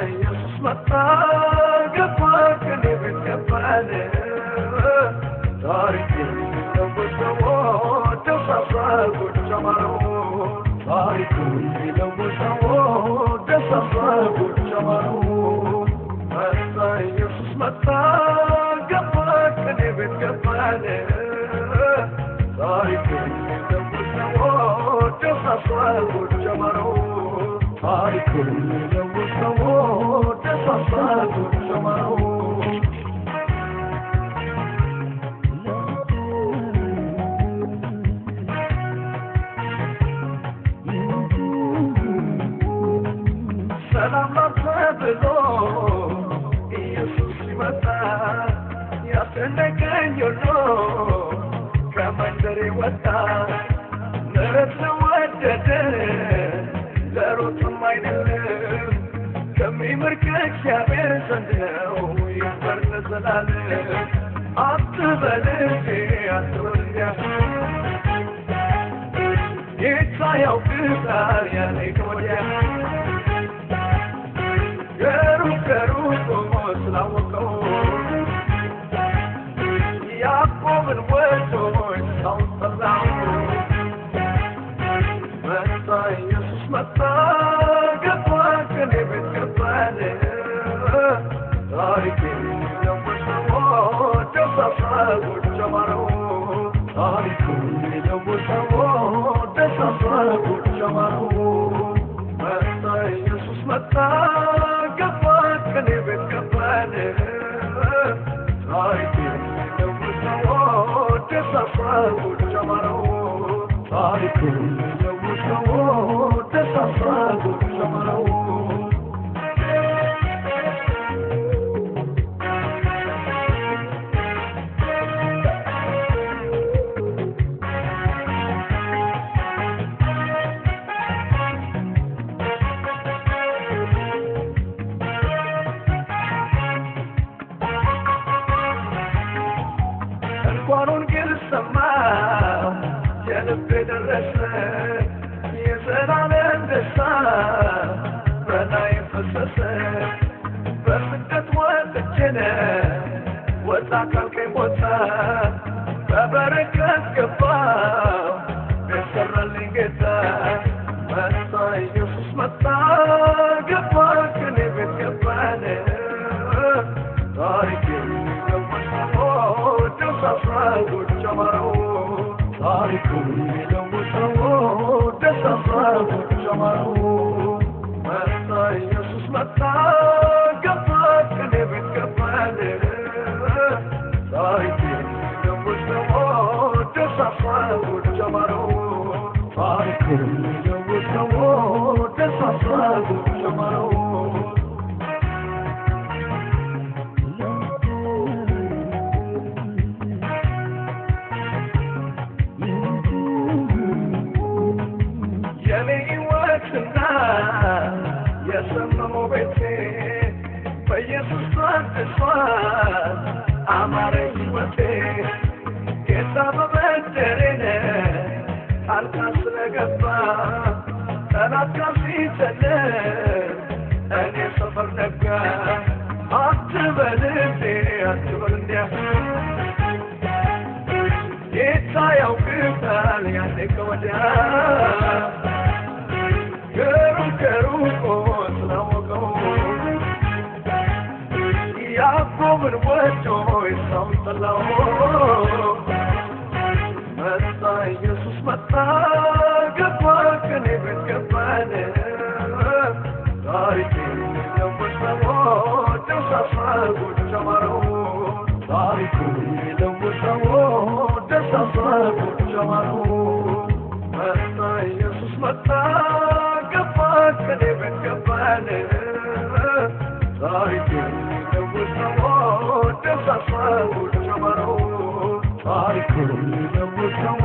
ኢየሱስ መጣ ገባ ከኔ ቤት ገባለ ታሪኬን ለወሰው ደሳሳ ጉድ ጀመረው ታሪኬን ለወሰው ደሳሳ ጉድ ጀመረው መጣ ኢየሱስ መጣ ገባ ከኔ ቤት ገባለ ታሪኬን ለወሰው ደሳሳ ጉድ ጀመረው ታሪኬን ለወሰው ደሳሳ ጉድ ጀመረው ሰላም ላንተ ኢየሱስ ይመጣ ያስነቀኝ ሁሉ ከመንደሬ ወጣ ምሕረት ለወደደ ለሮጥም አይደለም ከሚምር ከእግዚአብሔር ዘንድ ነው ይክበር ለዘላለም አትበል አትበልያ ጌታ ያውቅሃል ያለኝ ወዲያ ከሩቅ ስላወቀው ያዕቆብን ወዶ ኤሳውን ጠላው መጣ ኢየሱስ መጣ ገባ ከኔ ቤት ገባለ ታሪኬን ለወሰው ደሳሳ ጉድ ጀመረው ታሪኬን ለወሰው ደሳሳ ጉድ ጀመረው መጣ ኢየሱስ መጣ ከኔ ቤት ገባለ ታሪኬን ለወሰው ደሳሳ ጉድ ጀመረው ታሪኬን ለወሰው ደሳሳ ጉድ ጀመረው ቋኑን ግን ሰማ የልቤ ደረሰ የዘላለም ደስታ በላይ ፈሰሰ በስደት ወጥቼ ወጣ ካልከኝ ቦታ በበረከት ገባሁ የሰራልኝ ጌታ መጣ ኢየሱስ መጣ ገባ ከኔ ቤት ገባለ ታሪኬን ደሳሳ ጉድ ጀመረው ታሪኬን ለወሰው ደሳሳ ጉድ ጀመረው መጣ ኢየሱስ መጣ ገባ ከኔ ቤት ገባለ ታሪኬን ለወሰው ደሳሳ ጉድ ጀመረው ታሪኬን ለወሰው ደሳሳ ጉድ ጀመረው የሰመመው ቤቴ በኢየሱስ ተስፋት አማረኝ ሕይወቴ ጌታ በበደሬን ጣልቃ ስለገባ ጠላት ጋር ሲጨልም እኔ ሰፈር ነጋ አትበል እንዲያ ጌታ ያውቅሃል ያኔ ከወዲያ ከሩቅ ስላወቀው ያዕቆብን ወዶ ኤሳውን ጠላው መጣ ኢየሱስ መጣ ገባ ከኔ ቤት ገባለ ታሪኬን ለወሰው ደሳሳ ጉድ ጀመረው ታሪኬን ለወሰው ደሳሳ ጉድ ጀመረው መጣ ኢየሱስ መጣ ከኔ ቤት ገባለ ታሪኬን ለወሰው ደሳሳ ጉድ ጀመረው ታሪኬን ለወሰው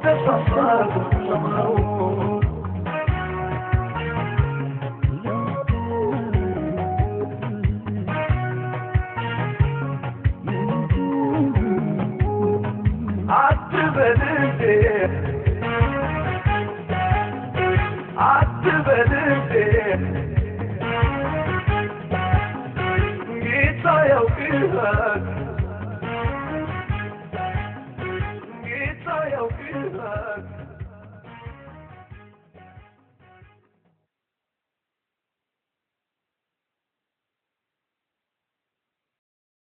ደሳሳ ጉድ ጀመረው አትበል ይበል